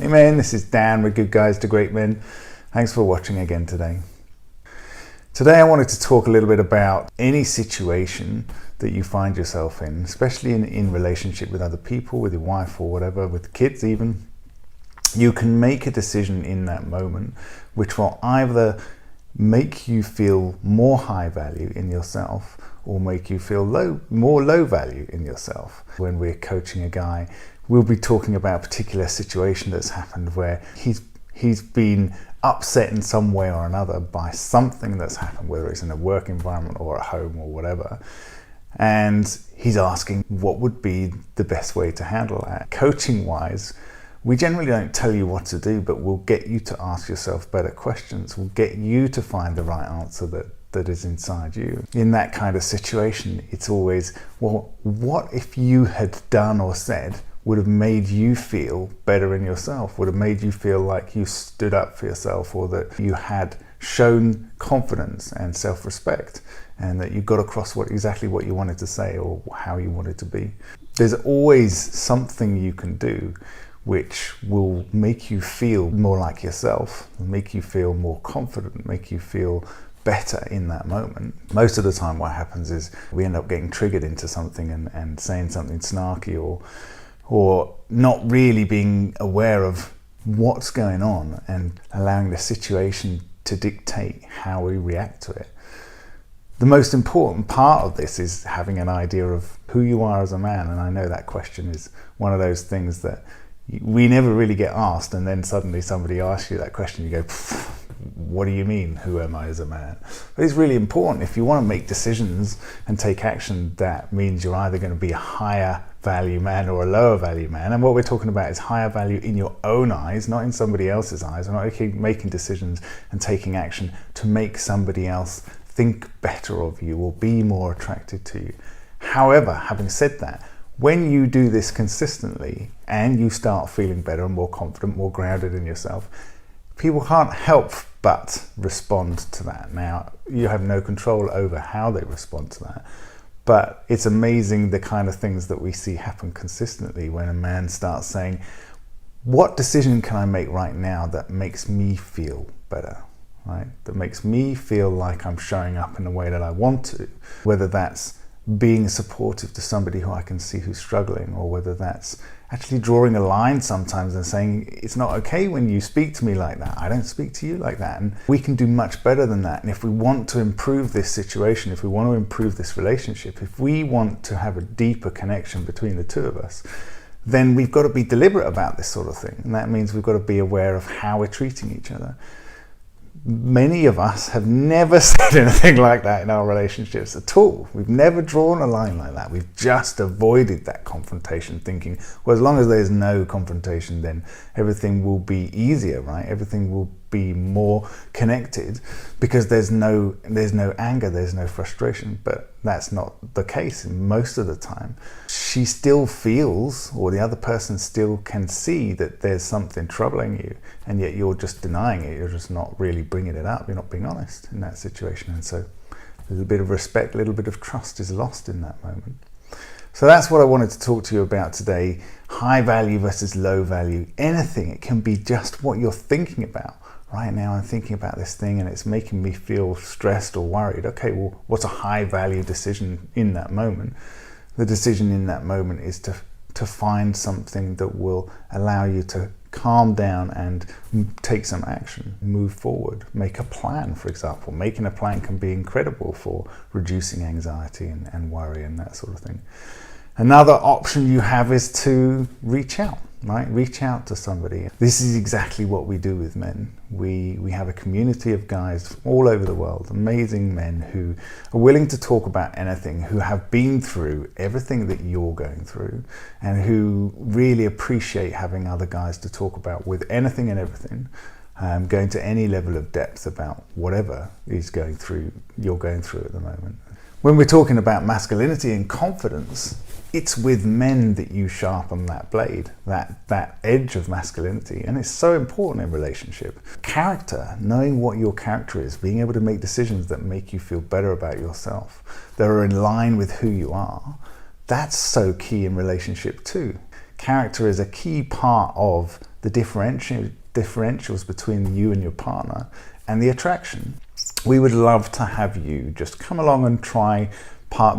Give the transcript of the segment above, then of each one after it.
Hey man, this is Dan with Good Guys to Great Men. Thanks for watching again today. Today I wanted to talk a little bit about any situation that you find yourself in, especially in relationship with other people, with your wife or whatever, with kids even. You can make a decision in that moment which will either make you feel more high value in yourself or make you feel more low value in yourself. When we're coaching a guy, we'll be talking about a particular situation that's happened where he's been upset in some way or another by something that's happened, whether it's in a work environment or at home or whatever. And he's asking what would be the best way to handle that. Coaching wise, we generally don't tell you what to do, but we'll get you to ask yourself better questions. We'll get you to find the right answer that is inside you. In that kind of situation, it's always, well, what if you had done or said would have made you feel better in yourself, would have made you feel like you stood up for yourself, or that you had shown confidence and self-respect, and that you got across exactly what you wanted to say or how you wanted to be. There's always something you can do which will make you feel more like yourself, make you feel more confident, make you feel better in that moment. Most of the time what happens is we end up getting triggered into something and saying something snarky or not really being aware of what's going on and allowing the situation to dictate how we react to it. The most important part of this is having an idea of who you are as a man, and I know that question is one of those things that we never really get asked, and then suddenly somebody asks you that question, you go, what do you mean, who am I as a man? But it's really important. If you want to make decisions and take action, that means you're either going to be a higher value man or a lower value man. And what we're talking about is higher value in your own eyes, not in somebody else's eyes. We're not making decisions and taking action to make somebody else think better of you or be more attracted to you. However, having said that, when you do this consistently and you start feeling better and more confident, more grounded in yourself, people can't help but respond to that. Now, you have no control over how they respond to that, but it's amazing the kind of things that we see happen consistently when a man starts saying, what decision can I make right now that makes me feel better, right? That makes me feel like I'm showing up in the way that I want to, whether that's being supportive to somebody who I can see who's struggling, or whether that's actually drawing a line sometimes and saying, it's not okay when you speak to me like that. I don't speak to you like that. And we can do much better than that. And if we want to improve this situation, if we want to improve this relationship, if we want to have a deeper connection between the two of us, then we've got to be deliberate about this sort of thing. And that means we've got to be aware of how we're treating each other. Many of us have never said anything like that in our relationships at all. We've never drawn a line like that. We've just avoided that confrontation, thinking, well, as long as there's no confrontation, then everything will be easier, right? Everything will be more connected because there's no anger, there's no frustration. But that's not the case most of the time. She still feels, or the other person still can see that there's something troubling you, and yet you're just denying it. You're just not really bringing it up. You're not being honest in that situation. And so a little bit of respect, a little bit of trust is lost in that moment. So that's what I wanted to talk to you about today. High value versus low value. Anything. It can be just what you're thinking about. Right now I'm thinking about this thing and it's making me feel stressed or worried. Okay, well, what's a high value decision in that moment? The decision in that moment is to find something that will allow you to calm down and take some action, move forward, make a plan, for example. Making a plan can be incredible for reducing anxiety and worry and that sort of thing. Another option you have is to reach out, right? Reach out to somebody. This is exactly what we do with men. We have a community of guys all over the world, amazing men who are willing to talk about anything, who have been through everything that you're going through, and who really appreciate having other guys to talk about with anything and everything, going to any level of depth about whatever you're going through at the moment. When we're talking about masculinity and confidence, it's with men that you sharpen that blade, that edge of masculinity, and it's so important in relationship. Character, knowing what your character is, being able to make decisions that make you feel better about yourself, that are in line with who you are, that's so key in relationship too. Character is a key part of the differentials between you and your partner, and the attraction. We would love to have you just come along and try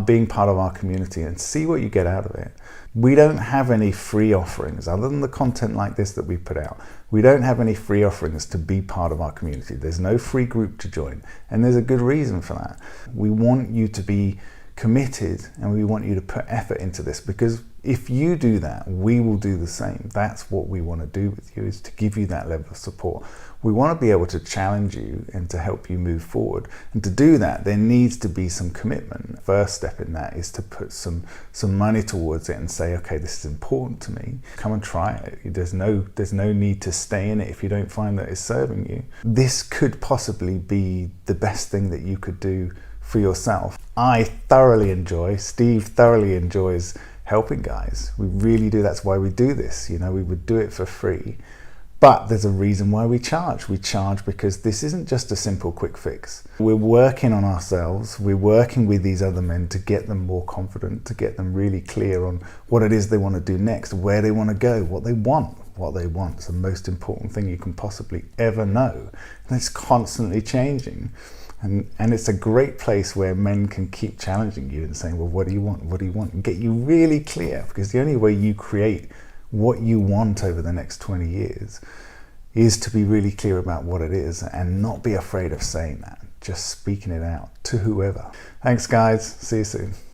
being part of our community and see what you get out of it. We don't have any free offerings other than the content like this that we put out. We don't have any free offerings to be part of our community. There's no free group to join, and there's a good reason for that. We want you to be committed, and we want you to put effort into this, because if you do that, we will do the same. That's what we want to do with you, is to give you that level of support. We want to be able to challenge you and to help you move forward. And to do that, there needs to be some commitment. First step in that is to put some money towards it and say, okay, this is important to me. Come and try it. There's no need to stay in it if you don't find that it's serving you. This could possibly be the best thing that you could do for yourself. I thoroughly enjoy, Steve thoroughly enjoys helping guys. We really do. That's why we do this. You know, we would do it for free. But there's a reason why we charge. We charge because this isn't just a simple quick fix. We're working on ourselves. We're working with these other men to get them more confident, to get them really clear on what it is they want to do next, where they want to go, what they want. What they want is the most important thing you can possibly ever know. And it's constantly changing. And it's a great place where men can keep challenging you and saying, well, what do you want? What do you want? And get you really clear, because the only way you create what you want over the next 20 years is to be really clear about what it is and not be afraid of saying that, just speaking it out to whoever. Thanks guys, see you soon.